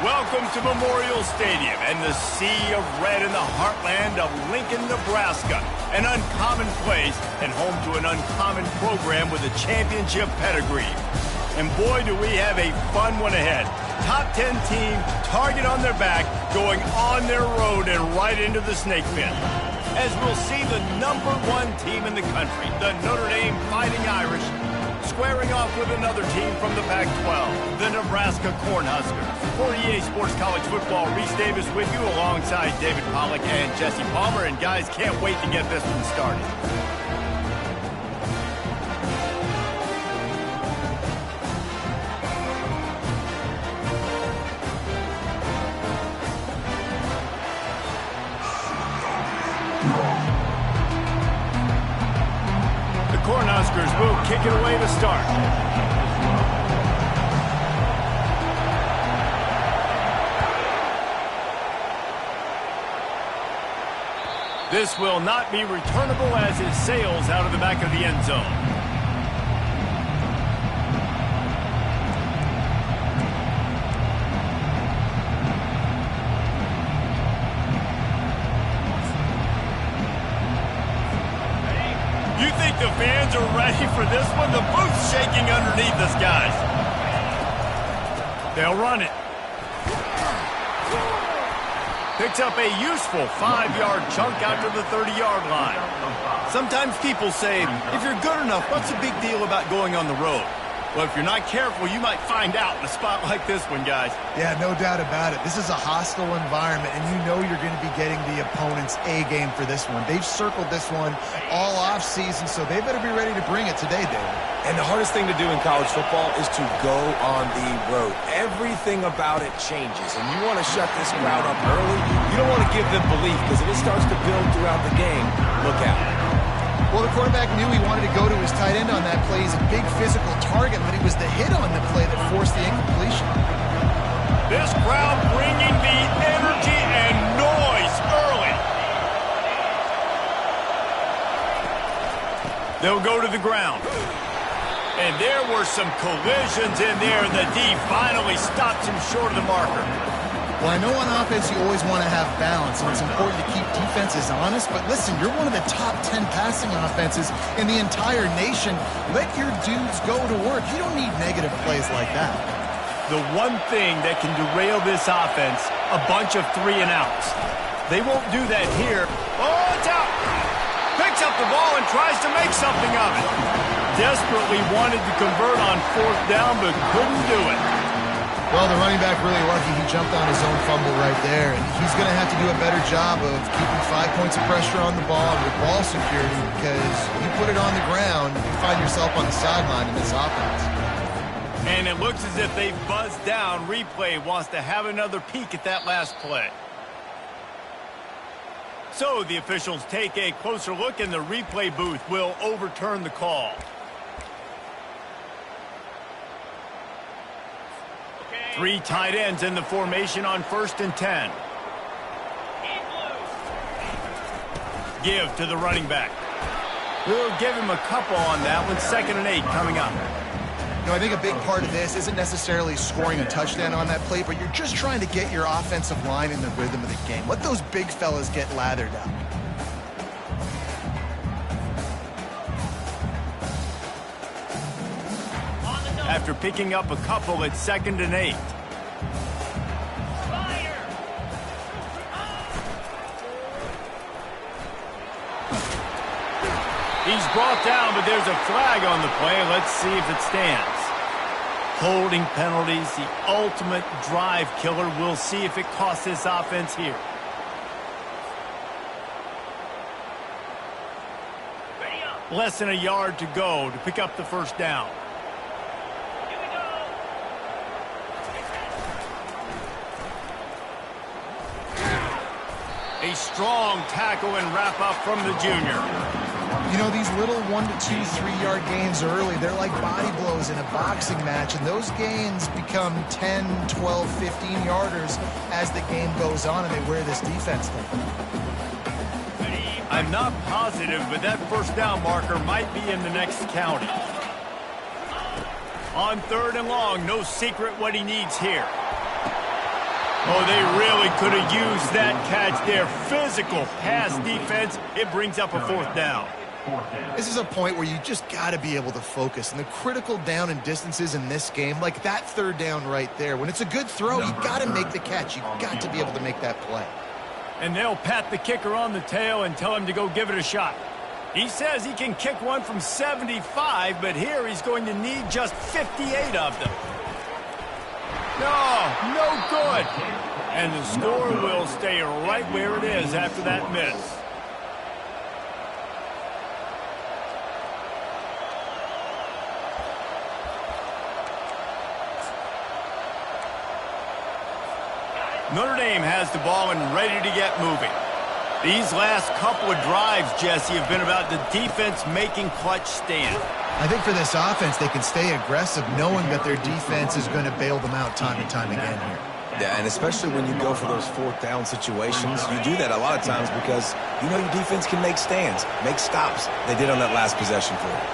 Welcome to Memorial Stadium and the sea of red in the heartland of Lincoln, Nebraska. An uncommon place and home to an uncommon program with a championship pedigree. And boy, do we have a fun one ahead. Top 10 team, target on their back, going on their road and right into the snake pit. As we'll see the #1 team in the country, the Notre Dame Fighting Irish, squaring off with another team from the Pac-12, the Nebraska Cornhuskers. For EA Sports College Football, Reese Davis with you alongside David Pollack and Jesse Palmer. And guys, can't wait to get this one started. Cornhuskers will kick it away to start. This will not be returnable as it sails out of the back of the end zone. You think the fans are ready for this one? The booth's shaking underneath us, guys. They'll run it. Picks up a useful 5-yard chunk out to the 30-yard line. Sometimes people say, if you're good enough, what's the big deal about going on the road? Well, if you're not careful, you might find out in a spot like this one, guys. Yeah, no doubt about it. This is a hostile environment, and you know you're going to be getting the opponent's A-game for this one. They've circled this one all off-season, so they better be ready to bring it today, David. And the hardest thing to do in college football is to go on the road. Everything about it changes, and you want to shut this crowd up early. You don't want to give them belief, because if it starts to build throughout the game, look out. Well, the quarterback knew he wanted to go to his tight end on that play. He's a big physical target, but he was the hit on the play that forced the incompletion. This crowd bringing the energy and noise early. They'll go to the ground. And there were some collisions in there, and the D finally stops him short of the marker. Well, I know on offense you always want to have balance, and it's important to keep defenses honest, but listen, you're one of the top 10 passing offenses in the entire nation. Let your dudes go to work. You don't need negative plays like that. The one thing that can derail this offense, a bunch of 3-and-outs. They won't do that here. Oh, it's out! Picks up the ball and tries to make something of it. Desperately wanted to convert on 4th down, but couldn't do it. Well, the running back really lucky he jumped on his own fumble right there, and he's going to have to do a better job of keeping 5 points of pressure on the ball and with ball security, because you put it on the ground, you find yourself on the sideline in this offense. And it looks as if they've buzzed down. Replay wants to have another peek at that last play. So the officials take a closer look, and the replay booth will overturn the call. 3 tight ends in the formation on 1st and 10. Give to the running back. We'll give him a couple on that one. 2nd and 8 coming up. You know, I think a big part of this isn't necessarily scoring a touchdown on that play, but you're just trying to get your offensive line in the rhythm of the game. Let those big fellas get lathered up. After picking up a couple at 2nd and 8. He's brought down, but there's a flag on the play. Let's see if it stands. Holding penalties, the ultimate drive killer. We'll see if it costs this offense here. Less than a yard to go to pick up the 1st down. A strong tackle and wrap-up from the junior. You know, these little 1 to 2, 3-yard gains early, they're like body blows in a boxing match, and those gains become 10, 12, 15-yarders as the game goes on, and they wear this defense down. I'm not positive, but that 1st down marker might be in the next county. On 3rd and long, no secret what he needs here. Oh, they really could have used that catch there. Physical pass defense. It brings up a fourth down. This is a point where you just got to be able to focus. And the critical down and distances in this game, like that third down right there, when it's a good throw, you got to make the catch. You've got to be able to make that play. And they'll pat the kicker on the tail and tell him to go give it a shot. He says he can kick one from 75, but here he's going to need just 58 of them. No good. And the score will stay right where it is after that miss. Notre Dame has the ball and ready to get moving. These last couple of drives, Jesse, have been about the defense making clutch stand. I think for this offense, they can stay aggressive knowing that their defense is going to bail them out time and time again here. Yeah, and especially when you go for those fourth down situations, you do that a lot of times because you know your defense can make stands, make stops. They did on that last possession for you.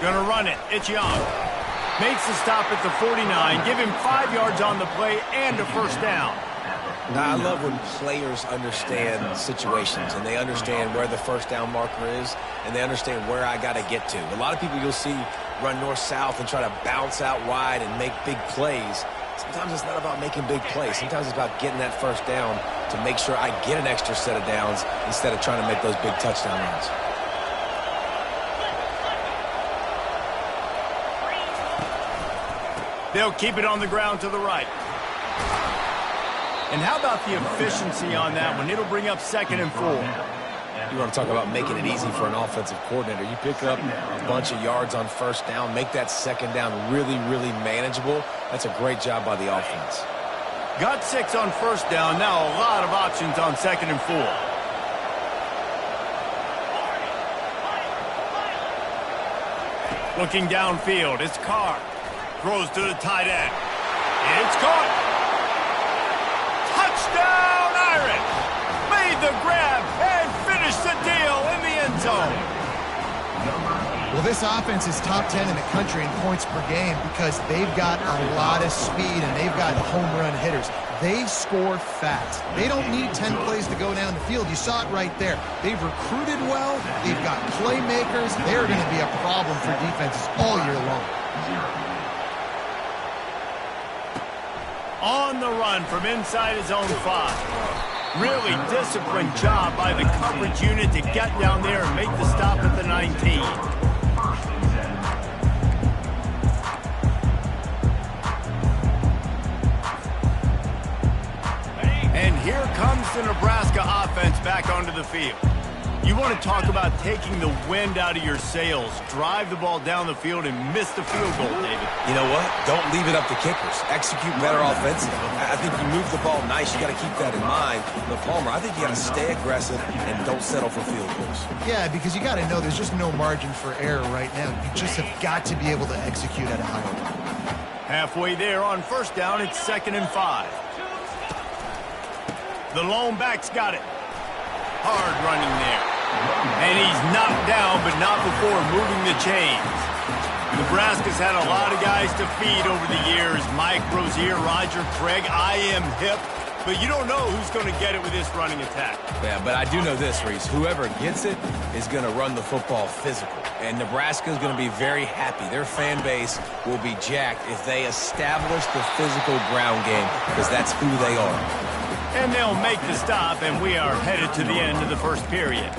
Gonna run it. It's Young. Makes the stop at the 49. Give him 5 yards on the play and a first down. Now, I love when players understand situations and they understand where the first down marker is and they understand where I got to get to. A lot of people you'll see run north-south and try to bounce out wide and make big plays. Sometimes it's not about making big plays. Sometimes it's about getting that first down to make sure I get an extra set of downs instead of trying to make those big touchdown runs. They'll keep it on the ground to the right. And how about the efficiency on that one? It'll bring up 2nd and 4. You want to talk about making it easy for an offensive coordinator. You pick up a bunch of yards on first down, make that second down really, really manageable. That's a great job by the offense. Got 6 on first down. Now a lot of options on 2nd and 4. Looking downfield, it's Carr. Throws to the tight end. It's caught. Touchdown, Irish! Made the grab and finished the deal in the end zone. Well, this offense is top 10 in the country in points per game because they've got a lot of speed and they've got home run hitters. They score fast. They don't need 10 plays to go down the field. You saw it right there. They've recruited well. They've got playmakers. They're going to be a problem for defenses all year long. On the run from inside his own 5. Really disciplined job by the coverage unit to get down there and make the stop at the 19. And here comes the Nebraska offense back onto the field. You want to talk about taking the wind out of your sails. Drive the ball down the field and miss the field goal, David. You know what? Don't leave it up to kickers. Execute better offensively. I think you move the ball nice. You got to keep that in mind. But Palmer, I think you got to stay aggressive and don't settle for field goals. Yeah, because you got to know there's just no margin for error right now. You just have got to be able to execute at a high level. Halfway there on first down, it's 2nd and 5. The lone back's got it. Hard running there. And he's knocked down, but not before moving the chains. Nebraska's had a lot of guys to feed over the years. Mike Rozier, Roger Craig, I am hip. But you don't know who's going to get it with this running attack. Yeah, but I do know this, Reese. Whoever gets it is going to run the football physical. And Nebraska is going to be very happy. Their fan base will be jacked if they establish the physical ground game, because that's who they are. And they'll make the stop, and we are headed to the end of the first period.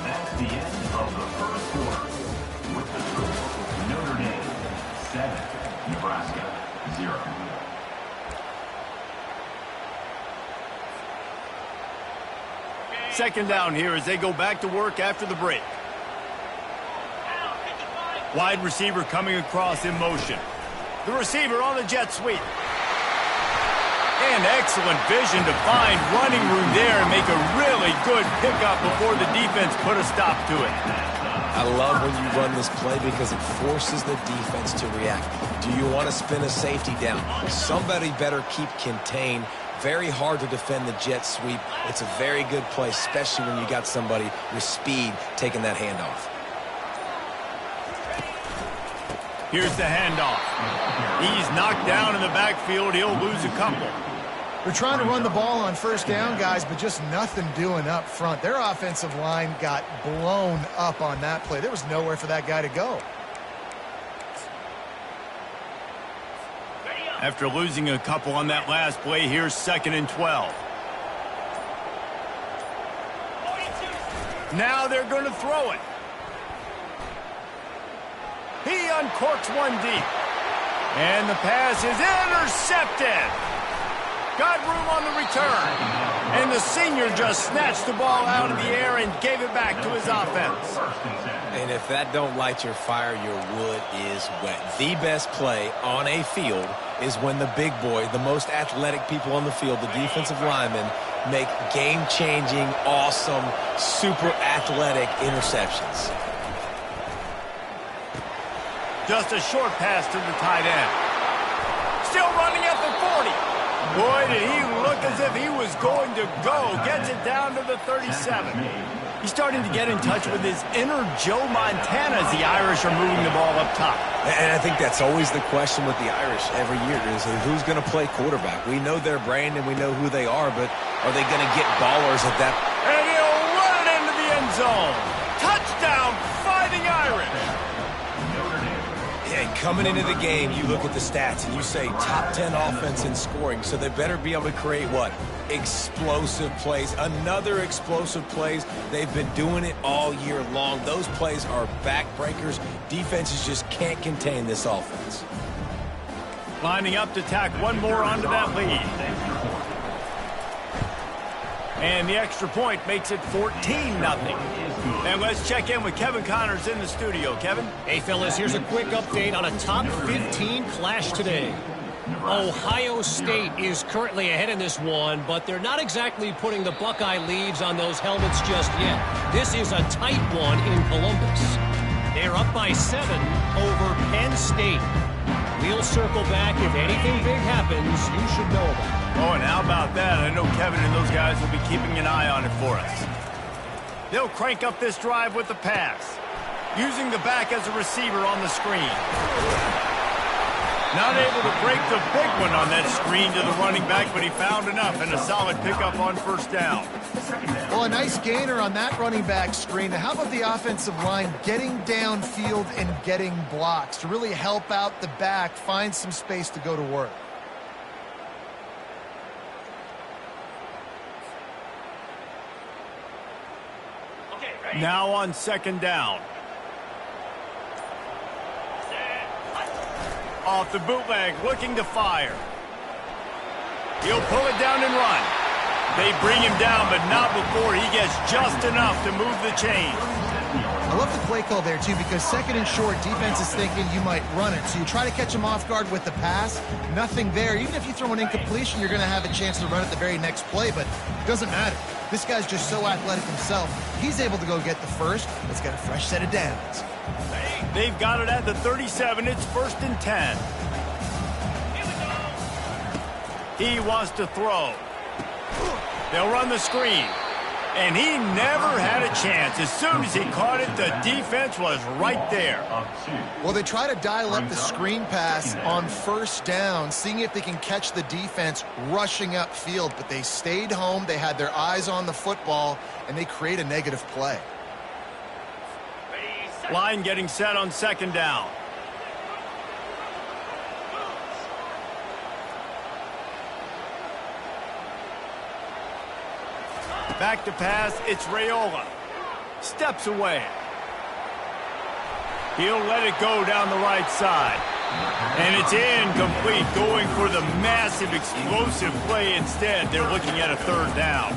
That's the end of the first quarter. With the score, Notre Dame 7, Nebraska 0. Second down here as they go back to work after the break. Wide receiver coming across in motion. The receiver on the jet sweep. And excellent vision to find running room there and make a really good pickup before the defense put a stop to it. I love when you run this play because it forces the defense to react. Do you want to spin a safety down? Somebody better keep contained very hard to defend the jet sweep. It's a very good play, especially when you got somebody with speed taking that handoff. Here's the handoff. He's knocked down in the backfield. He'll lose a couple. They're trying to run the ball on first down, guys, but just nothing doing up front. Their offensive line got blown up on that play. There was nowhere for that guy to go. After losing a couple on that last play, here's 2nd and 12. Now they're going to throw it. He uncorks one deep. And the pass is intercepted. Got room on the return. And the senior just snatched the ball out of the air and gave it back to his offense. And if that don't light your fire, your wood is wet. The best play on a field is when the big boy, the most athletic people on the field, the defensive linemen, make game-changing, awesome, super athletic interceptions. Just a short pass to the tight end. Still running at the 40. Boy, did he look as if he was going to go. Gets it down to the 37. He's starting to get in touch with his inner Joe Montana as the Irish are moving the ball up top. And I think that's always the question with the Irish every year is who's going to play quarterback. We know their brand and we know who they are, but are they going to get ballers at that? And he'll run it into the end zone. Touchdown, Fighting Irish. And coming into the game, you look at the stats and you say top 10 offense in scoring, so they better be able to create what? Explosive plays. Another explosive plays. They've been doing it all year long. Those plays are backbreakers. Defenses just can't contain this offense. Lining up to tack one more onto that lead. And the extra point makes it 14-0. And let's check in with Kevin Connors in the studio. Kevin? Hey, fellas, here's a quick update on a top 15 clash today. Ohio State is currently ahead in this one, but they're not exactly putting the Buckeye leaves on those helmets just yet. This is a tight one in Columbus. They're up by 7 over Penn State. We'll circle back. If anything big happens, you should know about it. Oh, and how about that? I know Kevin and those guys will be keeping an eye on it for us. They'll crank up this drive with the pass, using the back as a receiver on the screen. Not able to break the big one on that screen to the running back, but he found enough and a solid pickup on first down. Well, a nice gainer on that running back screen. Now, how about the offensive line getting downfield and getting blocks to really help out the back, find some space to go to work? Now on 2nd down. Off the bootleg, looking to fire. He'll pull it down and run. They bring him down, but not before he gets just enough to move the chain. I love the play call there, too, because 2nd and short, defense is thinking you might run it. So you try to catch him off guard with the pass. Nothing there. Even if you throw an incompletion, you're going to have a chance to run it the very next play, but it doesn't matter. This guy's just so athletic himself. He's able to go get the first. Let's get a fresh set of downs. They've got it at the 37. It's 1st and 10. He wants to throw. They'll run the screen. And he never had a chance. As soon as he caught it, the defense was right there. Well, they try to dial up the screen pass on first down, seeing if they can catch the defense rushing upfield. But they stayed home. They had their eyes on the football, and they create a negative play. Line getting set on 2nd down. Back to pass, it's Raiola. Steps away. He'll let it go down the right side. And it's incomplete, going for the massive explosive play instead. They're looking at a 3rd down.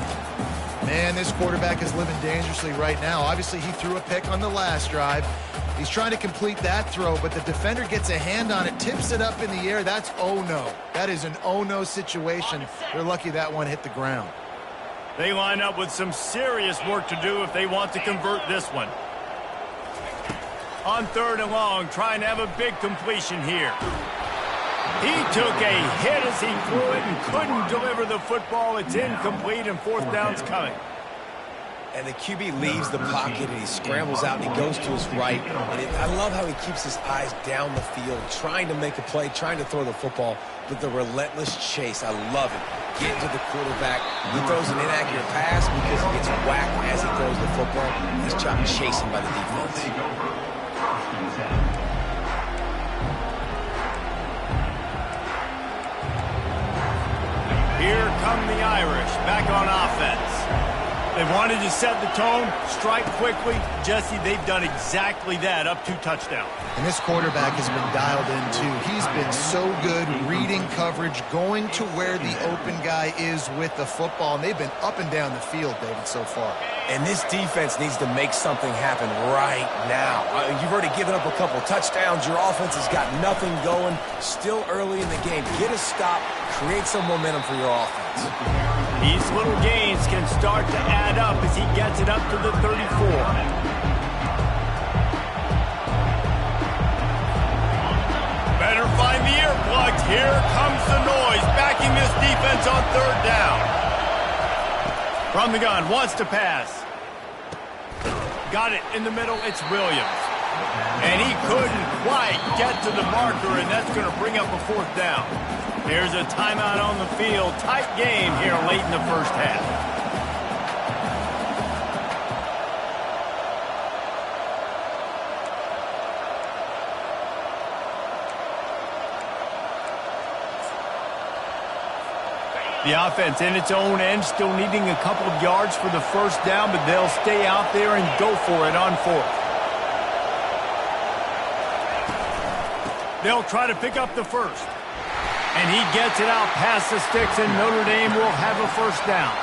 Man, this quarterback is living dangerously right now. Obviously, he threw a pick on the last drive. He's trying to complete that throw, but the defender gets a hand on it, tips it up in the air. That's oh-no. That is an oh-no situation. They're lucky that one hit the ground. They line up with some serious work to do if they want to convert this one. On 3rd and long, trying to have a big completion here. He took a hit as he threw it and couldn't deliver the football. It's incomplete, and fourth down's coming. And the QB leaves the pocket, and he scrambles out, and he goes to his right. And I love how he keeps his eyes down the field, trying to make a play, trying to throw the football, but the relentless chase. I love it. Getting to the quarterback. He throws an inaccurate pass because he gets whacked as he throws the football. He's trying to chase him by the defense. Here come the Irish, back on offense. They wanted to set the tone, strike quickly. Jesse, they've done exactly that, up 2 touchdowns. And this quarterback has been dialed in, too. He's been so good reading coverage, going to where the open guy is with the football, and they've been up and down the field, David, so far. And this defense needs to make something happen right now. You've already given up a couple touchdowns. Your offense has got nothing going. Still early in the game. Get a stop. Create some momentum for your offense. These little gains can start to add up as he gets it up to the 34. Better find the earplugs. Here comes the noise, backing this defense on third down. From the gun, wants to pass. Got it in the middle, it's Williams. And he couldn't quite get to the marker, and that's going to bring up a fourth down. There's a timeout on the field. Tight game here late in the first half. The offense in its own end, still needing a couple of yards for the first down, but they'll stay out there and go for it on fourth. They'll try to pick up the first. And he gets it out past the sticks, and Notre Dame will have a first down.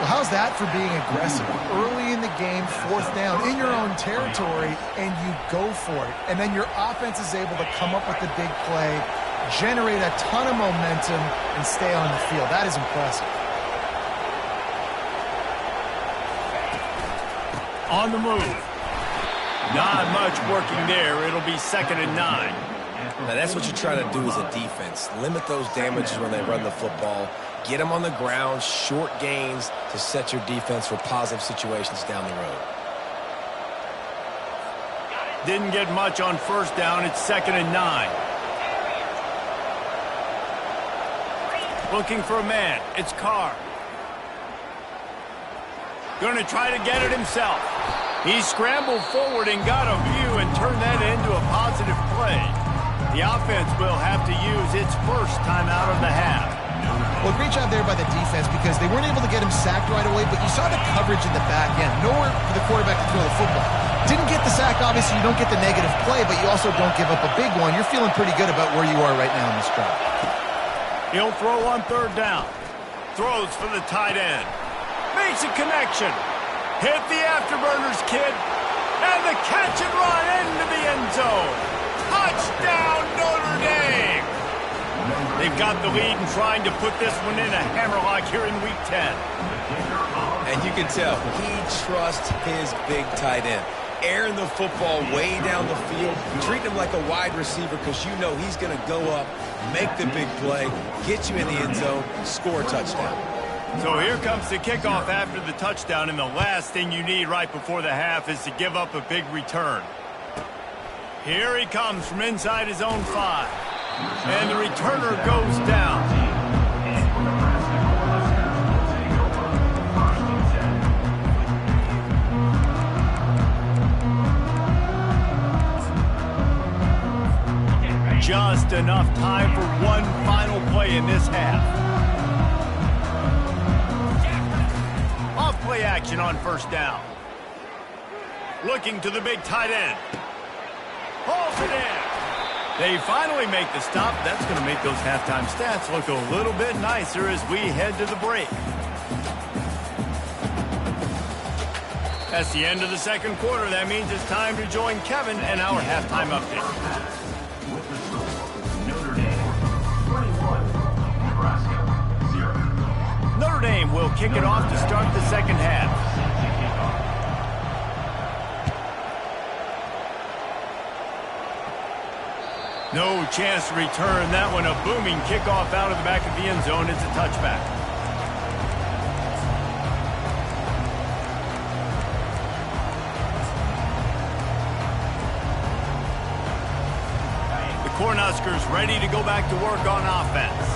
Well, how's that for being aggressive? Early in the game, fourth down, in your own territory, and you go for it. And then your offense is able to come up with the big play, generate a ton of momentum, and stay on the field. That is impressive. On the move. Not much working there. It'll be 2nd and 9. Now, that's what you try to do as a defense. Limit those damages when they run the football. Get them on the ground, short gains to set your defense for positive situations down the road. Didn't get much on first down. It's 2nd and 9. Looking for a man. It's Carr. Going to try to get it himself. He scrambled forward and got a view and turned that into a positive play. The offense will have to use its first timeout of the half. Well, great job there by the defense because they weren't able to get him sacked right away, but you saw the coverage in the back end. Nowhere for the quarterback to throw the football. Didn't get the sack, obviously. You don't get the negative play, but you also don't give up a big one. You're feeling pretty good about where you are right now in this drive. He'll throw on third down. Throws for the tight end. Makes a connection. Hit the afterburners, kid. And the catch and run into the end zone. Touchdown, Notre Dame! They've got the lead and trying to put this one in a hammerlock here in Week 10. And you can tell he trusts his big tight end. Airing the football way down the field, treating him like a wide receiver because you know he's going to go up, make the big play, get you in the end zone, score a touchdown. So here comes the kickoff after the touchdown, and the last thing you need right before the half is to give up a big return. Here he comes from inside his own 5. And the returner goes down. Just enough time for one final play in this half. Off play action on first down. Looking to the big tight end. Hauls it in. They finally make the stop. That's going to make those halftime stats look a little bit nicer as we head to the break. That's the end of the second quarter. That means it's time to join Kevin and our halftime update. With the score, Notre Dame 21, Nebraska 0. Notre Dame will kick it off to start the second half. No chance to return that one. A booming kickoff out of the back of the end zone. It's a touchback. The Cornhuskers ready to go back to work on offense.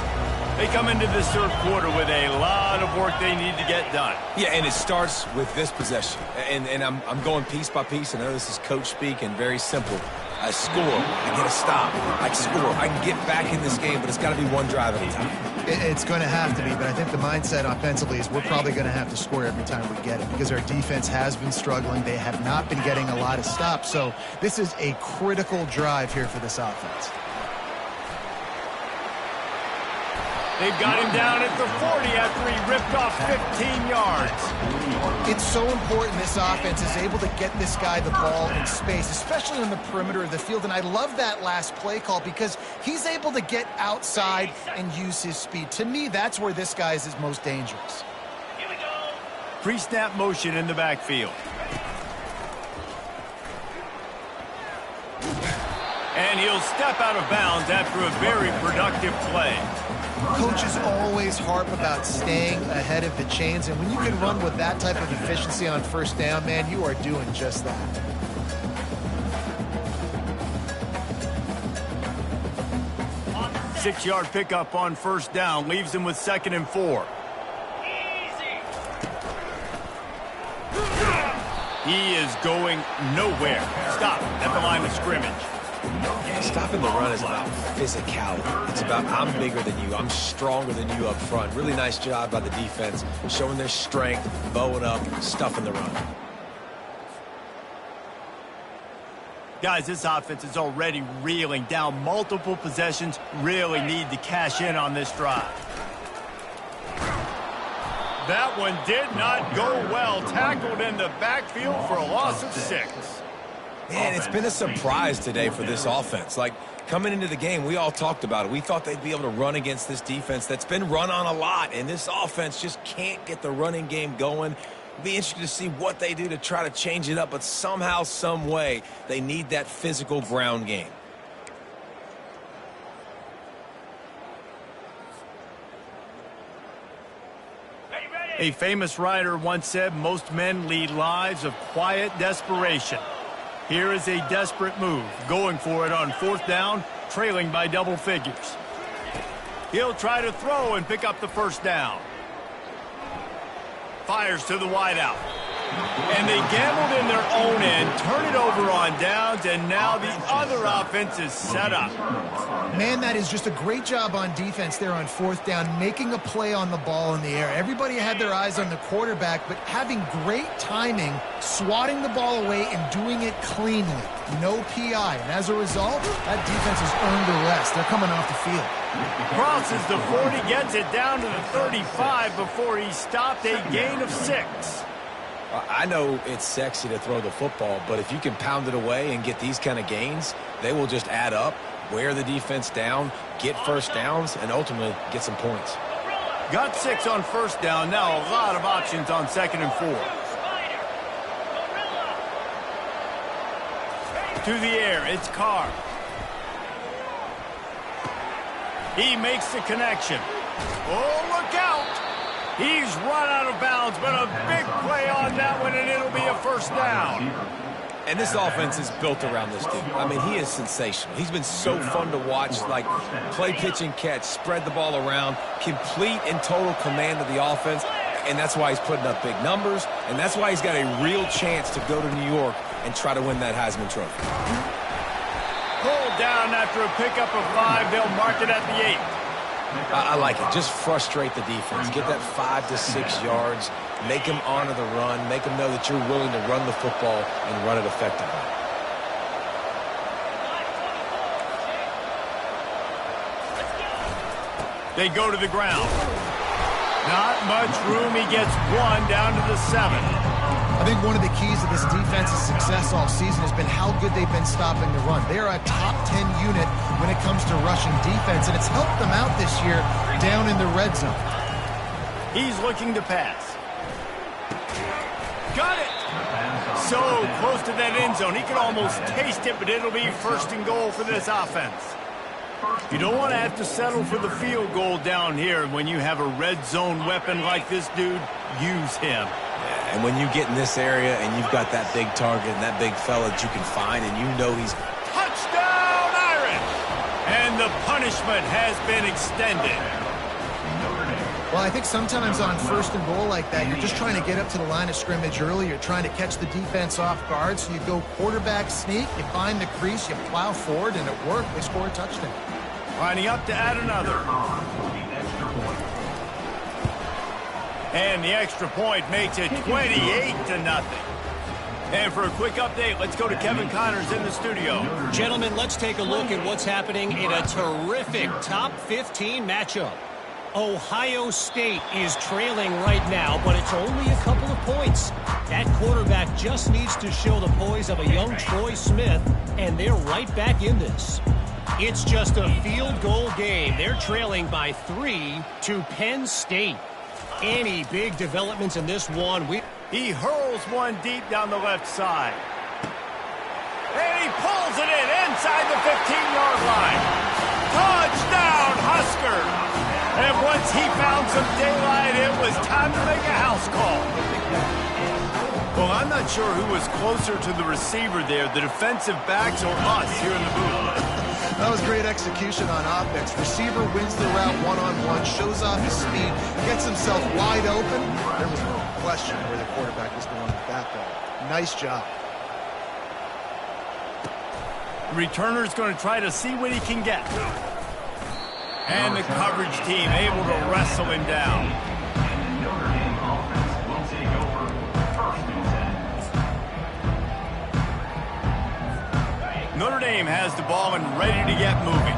They come into this third quarter with a lot of work they need to get done. Yeah, and it starts with this possession. And I'm going piece by piece. I know this is coach speak and very simple. I score, I get a stop, I score, I can get back in this game, but it's got to be one drive at a time. It's going to have to be, but I think the mindset offensively is we're probably going to have to score every time we get it because our defense has been struggling. They have not been getting a lot of stops, so this is a critical drive here for this offense. They've got him down at the 40 after he ripped off 15 yards. It's so important this offense is able to get this guy the ball in space, especially on the perimeter of the field. And I love that last play call because he's able to get outside and use his speed. To me, that's where this guy is his most dangerous. Pre-snap motion in the backfield. And he'll step out of bounds after a very productive play. Coaches always harp about staying ahead of the chains, and when you can run with that type of efficiency on first down, man, you are doing just that. Six-yard pickup on first down leaves him with 2nd and 4. He is going nowhere. Stop at the line of scrimmage. Yeah, stopping the run is about physicality. It's about I'm bigger than you. I'm stronger than you up front. Really nice job by the defense, showing their strength, bowing up, stuffing the run. Guys, this offense is already reeling down multiple possessions. Really need to cash in on this drive. That one did not go well. Tackled in the backfield for a loss of 6. Man, it's been a surprise today for this offense. Like, coming into the game, we all talked about it. We thought they'd be able to run against this defense that's been run on a lot, and this offense just can't get the running game going. It'll be interesting to see what they do to try to change it up, but somehow, some way, they need that physical ground game. A famous writer once said, most men lead lives of quiet desperation. Here is a desperate move, going for it on 4th down, trailing by double figures. He'll try to throw and pick up the first down. Fires to the wideout. And they gambled in their own end, turn it over on downs, and now the other offense is set up. Man, that is just a great job on defense there on 4th down, making a play on the ball in the air. Everybody had their eyes on the quarterback, but having great timing, swatting the ball away and doing it cleanly. No PI, and as a result, that defense has earned a rest. They're coming off the field. Crosses the 40, gets it down to the 35 before he stopped, a gain of 6. I know it's sexy to throw the football, but if you can pound it away and get these kind of gains, they will just add up, wear the defense down, get first downs, and ultimately get some points. Got 6 on first down. Now a lot of options on 2nd and 4. To the air, it's Carr. He makes the connection. Oh, look out! He's run out of bounds, but a big play on that one, and it'll be a first down. And this offense is built around this dude. I mean, he is sensational. He's been so fun to watch, like play, pitch, and catch, spread the ball around, complete and total command of the offense, and that's why he's putting up big numbers, and that's why he's got a real chance to go to New York and try to win that Heisman Trophy. Pulled down after a pickup of 5. They'll mark it at the 8. I like it. Just frustrate the defense. Get that 5 to 6 yards. Make them honor the run. Make them know that you're willing to run the football and run it effectively. They go to the ground. Not much room. He gets 1 down to the 7. I think one of the keys to this defense's success all season has been how good they've been stopping the run. They are a top 10 unit when it comes to rushing defense, and it's helped them out this year down in the red zone. He's looking to pass. Got it! So close to that end zone. He can almost taste it, but it'll be 1st and goal for this offense. You don't want to have to settle for the field goal down here. When you have a red zone weapon like this dude, use him. Yeah, and when you get in this area and you've got that big target and that big fella that you can find and you know he's... Touchdown, Irish! And the punishment has been extended. Well, I think sometimes on first and goal like that, you're just trying to get up to the line of scrimmage early. You're trying to catch the defense off guard. So you go quarterback sneak, you find the crease, you plow forward, and it worked. They score a touchdown. Lining up to add another. And the extra point makes it 28-0. And for a quick update, let's go to Kevin Connors in the studio. Gentlemen, let's take a look at what's happening in a terrific top 15 matchup. Ohio State is trailing right now, but it's only a couple of points. That quarterback just needs to show the poise of a young Troy Smith, and they're right back in this. It's just a field goal game. They're trailing by 3 to Penn State. Any big developments in this one? He hurls one deep down the left side. And he pulls it in inside the 15-yard line. Touchdown, Husker! And once he found some daylight, it was time to make a house call. Well, I'm not sure who was closer to the receiver there, the defensive backs or us here in the booth. That was great execution on offense. Receiver wins the route one-on-one, shows off his speed, gets himself wide open. There was no question where the quarterback was going with that ball. Nice job. The returner's going to try to see what he can get. And the coverage team able to wrestle him down. And the Notre Dame offense will take over first and 10. Notre Dame has the ball and ready to get moving.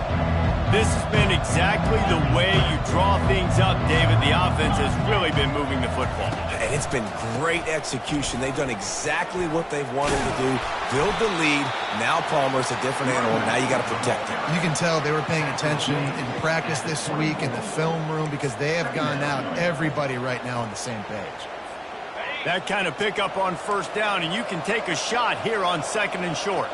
This has been exactly the way you draw things up, David. The offense has really been moving the football. And it's been great execution. They've done exactly what they've wanted to do. Build the lead. Now Palmer's a different animal. Now you got to protect him. You can tell they were paying attention in practice this week in the film room because they have gone out, everybody right now on the same page. That kind of pickup on first down, and you can take a shot here on second and short.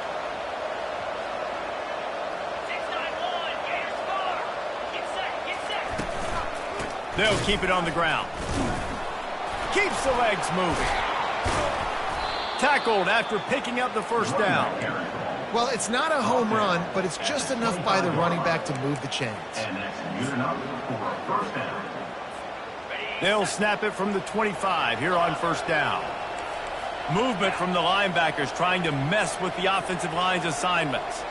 They'll keep it on the ground. Keeps the legs moving. Tackled after picking up the first down. Well, it's not a home run, but it's just enough by the running back to move the chains. And that's good enough for first down. They'll snap it from the 25 here on first down. Movement from the linebackers trying to mess with the offensive line's assignments.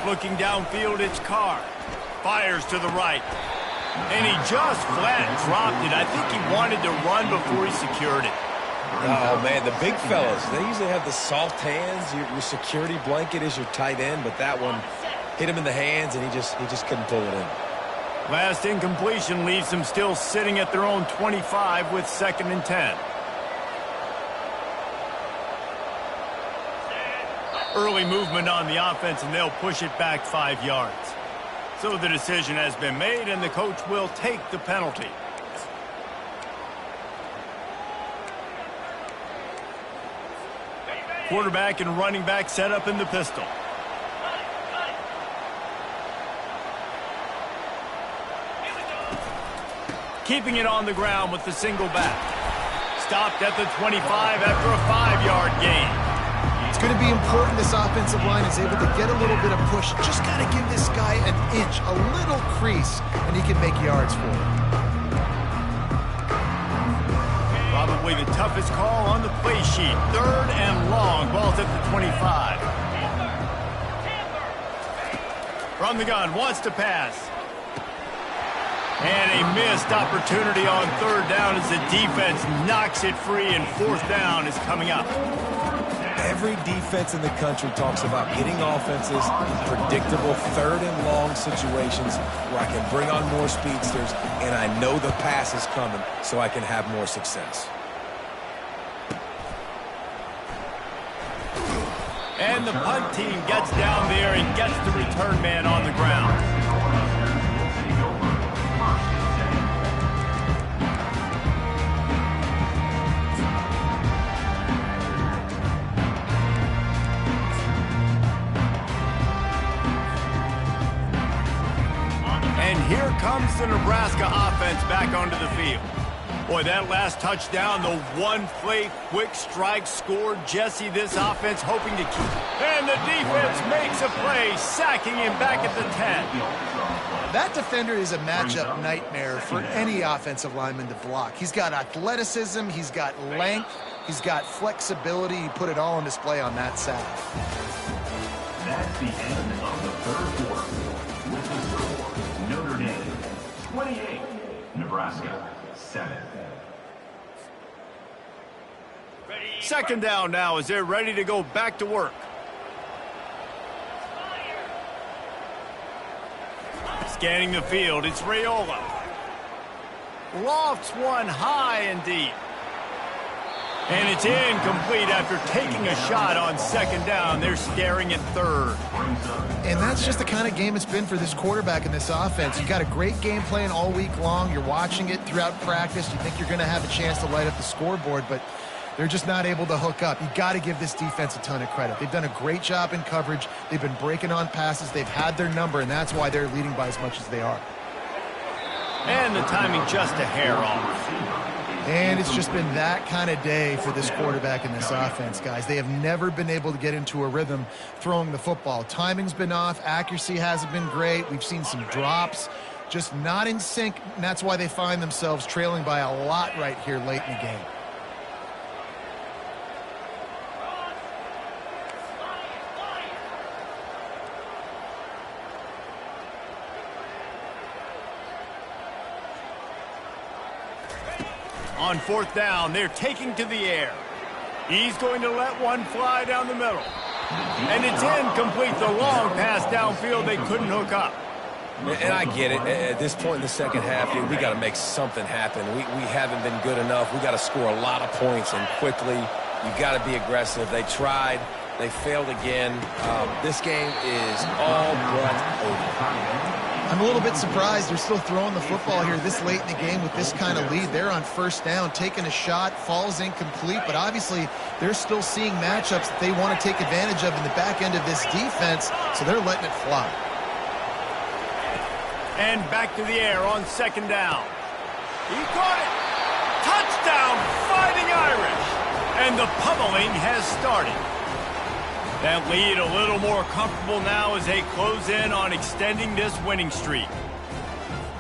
Looking downfield, it's Carr. Fires to the right. And he just flat dropped it. I think he wanted to run before he secured it. Oh, man, the big fellas, they usually have the soft hands. Your security blanket is your tight end, but that one hit him in the hands, and he just couldn't pull it in. Last incompletion leaves them still sitting at their own 25 with second and 10. Early movement on the offense, and they'll push it back 5 yards. So the decision has been made, and the coach will take the penalty. Quarterback and running back set up in the pistol. Keeping it on the ground with the single back. Stopped at the 25 after a 5-yard gain. It's going to be important this offensive line is able to get a little bit of push. Just got to give this guy an inch, a little crease, and he can make yards for it. Probably the toughest call on the play sheet. Third and long. Ball's at the 25. From the gun, wants to pass. And a missed opportunity on third down as the defense knocks it free, and fourth down is coming up. Every defense in the country talks about getting offenses in predictable third and long situations where I can bring on more speedsters and I know the pass is coming so I can have more success. And the punt team gets down there and gets the return man on the ground. the Nebraska offense back onto the field. Boy, that last touchdown, the one-play quick strike scored Jesse. This offense hoping to keep. And the defense makes a play, sacking him back at the 10. That defender is a matchup nightmare for any offensive lineman to block. He's got athleticism, he's got length, he's got flexibility. He put it all on display on that sack. That's the end of the third quarter. With the score, Notre Dame 28, Nebraska 7. Second down now as they're ready to go back to work. Scanning the field, it's Raiola. Lofts one high and deep. And it's incomplete after taking a shot on second down. They're staring at third. And that's just the kind of game it's been for this quarterback in this offense. You got a great game plan all week long. You're watching it throughout practice. You think you're going to have a chance to light up the scoreboard, but they're just not able to hook up. You got to give this defense a ton of credit. They've done a great job in coverage. They've been breaking on passes. They've had their number, and that's why they're leading by as much as they are. And the timing just a hair off. And it's just been that kind of day for this quarterback in this offense, guys. They have never been able to get into a rhythm throwing the football. Timing's been off. Accuracy hasn't been great. We've seen some drops, just not in sync, and that's why they find themselves trailing by a lot right here late in the game. On fourth down, they're taking to the air. He's going to let one fly down the middle. And it's incomplete. The long pass downfield, they couldn't hook up. And I get it. At this point in the second half, we got to make something happen. We haven't been good enough. We got to score a lot of points and quickly. You got to be aggressive. They tried. They failed again. This game is all but over. I'm a little bit surprised they're still throwing the football here this late in the game with this kind of lead. They're on first down, taking a shot, falls incomplete, but obviously they're still seeing matchups that they want to take advantage of in the back end of this defense, so they're letting it fly. And back to the air on second down. He caught it. Touchdown, Fighting Irish. And the pummeling has started. That lead a little more comfortable now as they close in on extending this winning streak.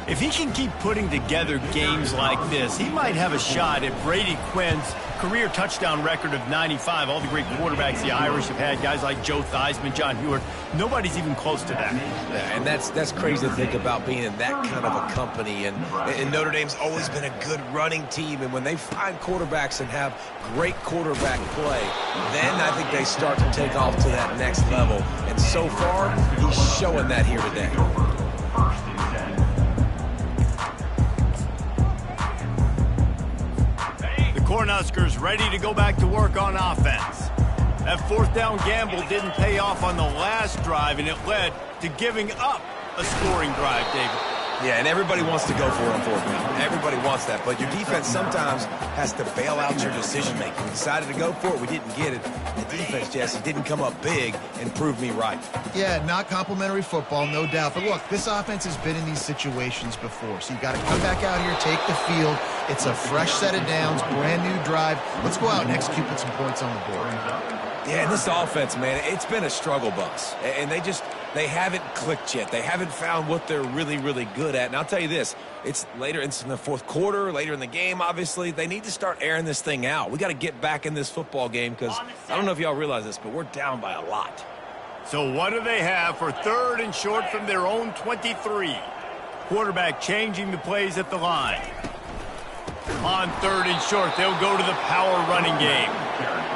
If he can keep putting together games like this, he might have a shot at Brady Quinn's career touchdown record of 95. All the great quarterbacks the Irish have had, guys like Joe Theismann, John Hewart, nobody's even close to that. Yeah, and that's crazy to think about being in that kind of a company. And Notre Dame's always been a good running team. And when they find quarterbacks and have great quarterback play, then I think they start to take off to that next level. And so far, he's showing that here today. Cornhuskers ready to go back to work on offense. That fourth down gamble didn't pay off on the last drive, and it led to giving up a scoring drive, David. Yeah, and everybody wants to go for it on fourth down. Everybody wants that, but your defense sometimes has to bail out your decision-making. We decided to go for it. We didn't get it. The defense, Jesse, didn't come up big and prove me right. Yeah, not complimentary football, no doubt. But look, this offense has been in these situations before, so you got to come back out here, take the field. It's a fresh set of downs, brand new drive. Let's go out and execute with some points on the board. Yeah, and this offense, man, it's been a struggle bus. And they haven't clicked yet. They haven't found what they're really, really good at. And I'll tell you this, it's later in the fourth quarter, later in the game, obviously. They need to start airing this thing out. We got to get back in this football game because I don't know if y'all realize this, but we're down by a lot. So what do they have for third and short from their own 23? Quarterback changing the plays at the line. On third and short, they'll go to the power running game.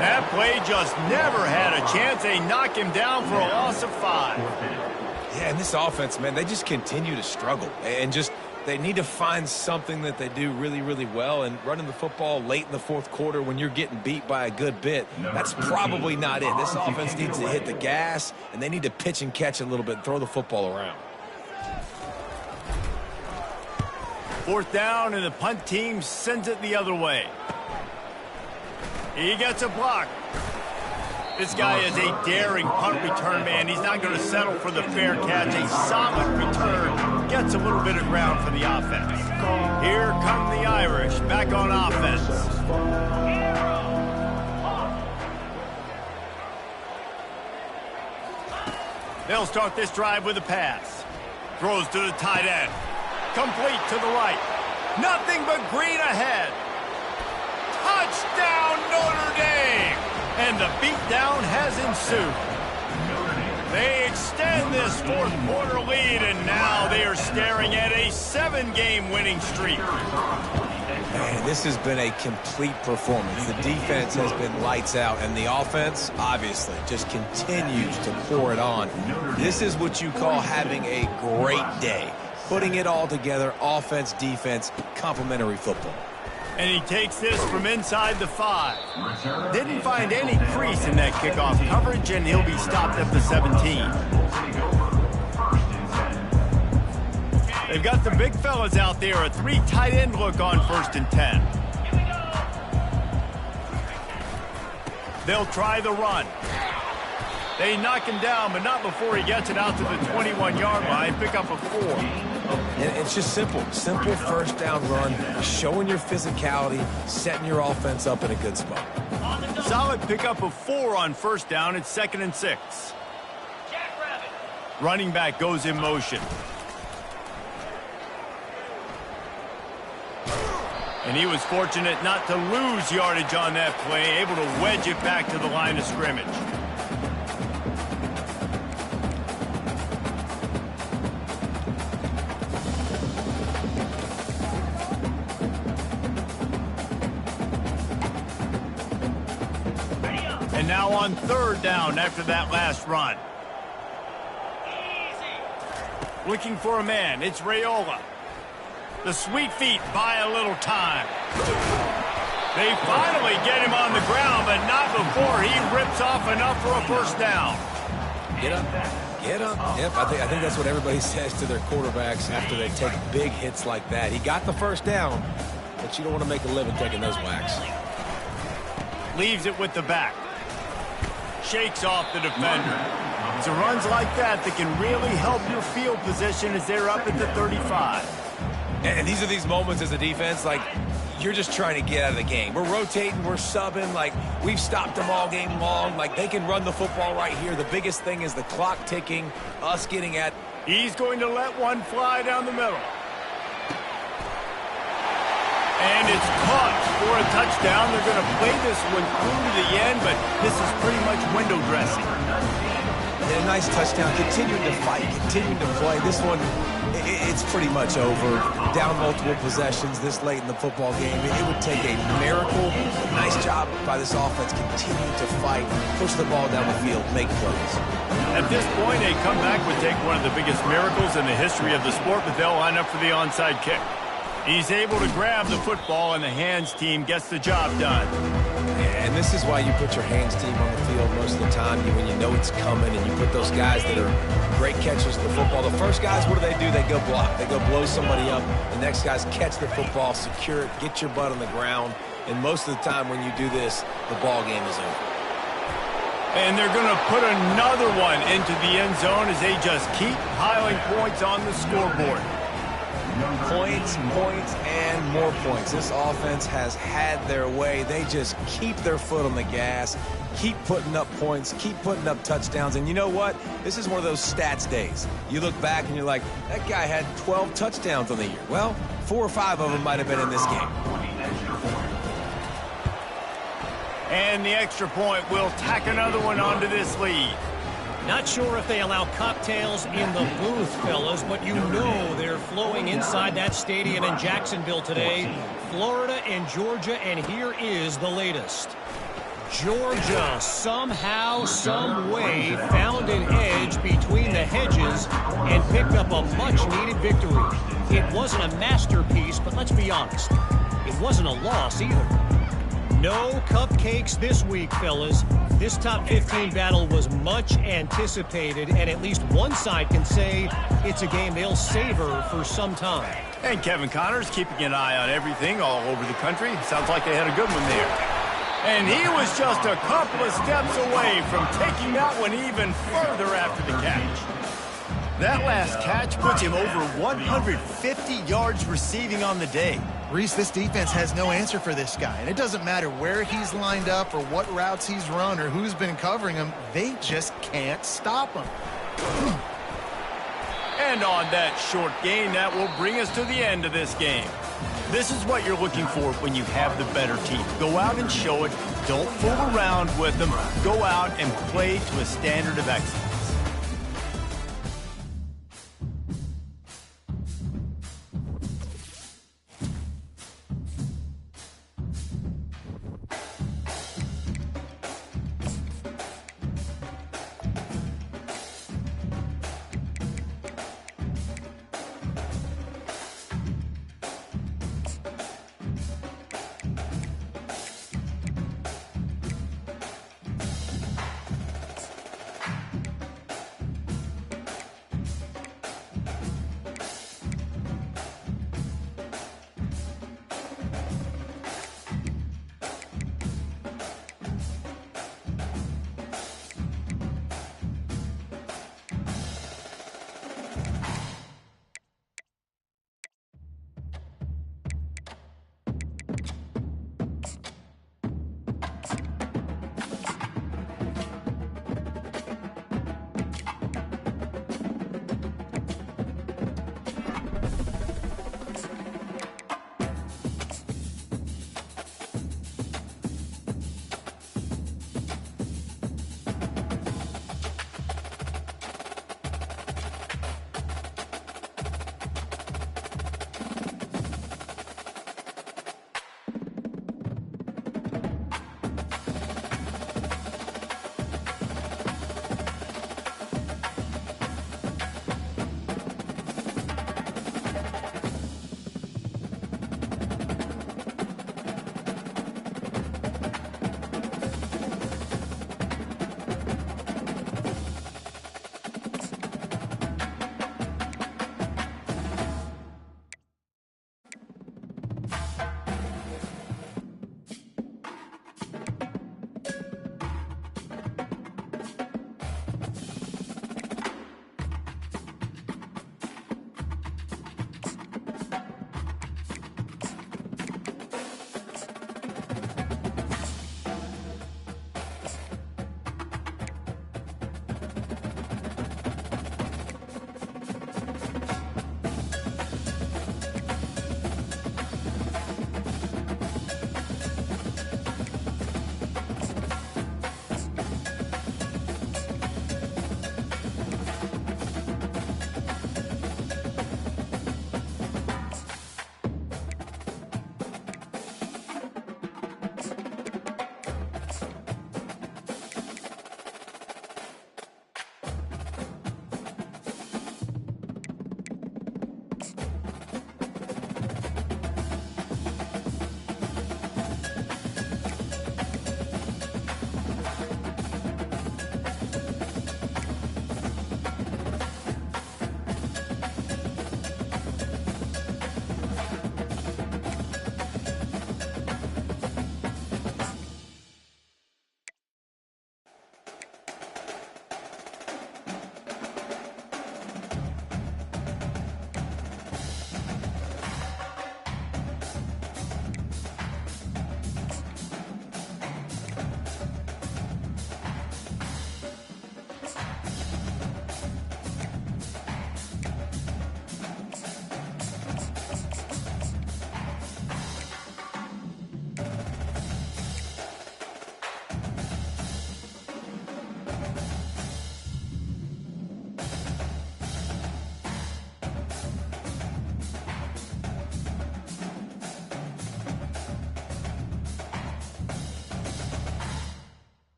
That play just never had a chance. They knock him down for a loss of 5. Yeah, and this offense, man, they just continue to struggle. And they need to find something that they do really, really well. And running the football late in the fourth quarter when you're getting beat by a good bit, that's probably not it. This offense needs to hit the gas, and they need to pitch and catch a little bit and throw the football around. Fourth down, and the punt team sends it the other way. He gets a block. This guy is a daring punt return man. He's not going to settle for the fair catch. A solid return gets a little bit of ground for the offense. Here come the Irish back on offense. They'll start this drive with a pass. Throws to the tight end. Complete to the right. Nothing but green ahead. Touchdown, Notre Dame! And the beatdown has ensued. They extend this fourth quarter lead, and now they are staring at a 7-game winning streak. Man, this has been a complete performance. The defense has been lights out, and the offense, obviously, just continues to pour it on. This is what you call having a great day. Putting it all together, offense, defense, complementary football. And he takes this from inside the 5. Didn't find any crease in that kickoff coverage, and he'll be stopped at the 17. They've got the big fellas out there, a 3 tight end look on 1st and 10. They'll try the run. They knock him down, but not before he gets it out to the 21-yard line. Pick up a 4. And it's just simple first down run, showing your physicality, setting your offense up in a good spot. Solid pickup of 4 on 1st down. It's 2nd and 6. Running back goes in motion. And he was fortunate not to lose yardage on that play, able to wedge it back to the line of scrimmage. And now on 3rd down after that last run. Looking for a man, it's Raiola. The sweet feet buy a little time. They finally get him on the ground, but not before he rips off enough for a 1st down. Get up. Get up. Yep, I think that's what everybody says to their quarterbacks after they take big hits like that. He got the 1st down, but you don't want to make a living taking those whacks. Leaves it with the back. Shakes off the defender. It's a runs like that that can really help your field position as they're up at the 35. And these are these moments as a defense, like, you're just trying to get out of the game. We're rotating, we're subbing, like, we've stopped them all game long. Like, they can run the football right here. The biggest thing is the clock ticking, us getting at. He's going to let one fly down the middle. And it's caught for a touchdown. They're going to play this one through to the end, but this is pretty much window dressing. And a nice touchdown, continuing to fight, continuing to play. This one, it's pretty much over. Down multiple possessions this late in the football game. It would take a miracle. Nice job by this offense, continuing to fight, push the ball down the field, make plays. At this point, a comeback would take one of the biggest miracles in the history of the sport, but they'll line up for the onside kick. He's able to grab the football, and the hands team gets the job done. And this is why you put your hands team on the field most of the time, when you know it's coming, and you put those guys that are great catchers of the football. The first guys, what do? They go block. They go blow somebody up. The next guys catch the football, secure it, get your butt on the ground. And most of the time when you do this, the ball game is over. And they're going to put another one into the end zone as they just keep piling points on the scoreboard. Points, points, and more points. This offense has had their way. They just keep their foot on the gas, keep putting up points, keep putting up touchdowns. And you know what? This is one of those stats days. You look back and you're like, that guy had 12 touchdowns on the year. Well, 4 or 5 of them might have been in this game. And the extra point will tack another one onto this lead. Not sure if they allow cocktails in the booth, fellas, but you know they're flowing inside that stadium in Jacksonville today. Florida and Georgia, and here is the latest. Georgia somehow, some way found an edge between the hedges and picked up a much-needed victory. It wasn't a masterpiece, but let's be honest, it wasn't a loss either. No cupcakes this week, fellas. This top 15 battle was much anticipated, and at least one side can say it's a game they'll savor for some time. And Kevin Connors keeping an eye on everything all over the country. Sounds like they had a good one there. And he was just a couple of steps away from taking that one even further after the catch. That last catch puts him over 150 yards receiving on the day. Reese, this defense has no answer for this guy, and it doesn't matter where he's lined up or what routes he's run or who's been covering him. They just can't stop him. And on that short gain, that will bring us to the end of this game. This is what you're looking for when you have the better team. Go out and show it. Don't fool around with them. Go out and play to a standard of excellence.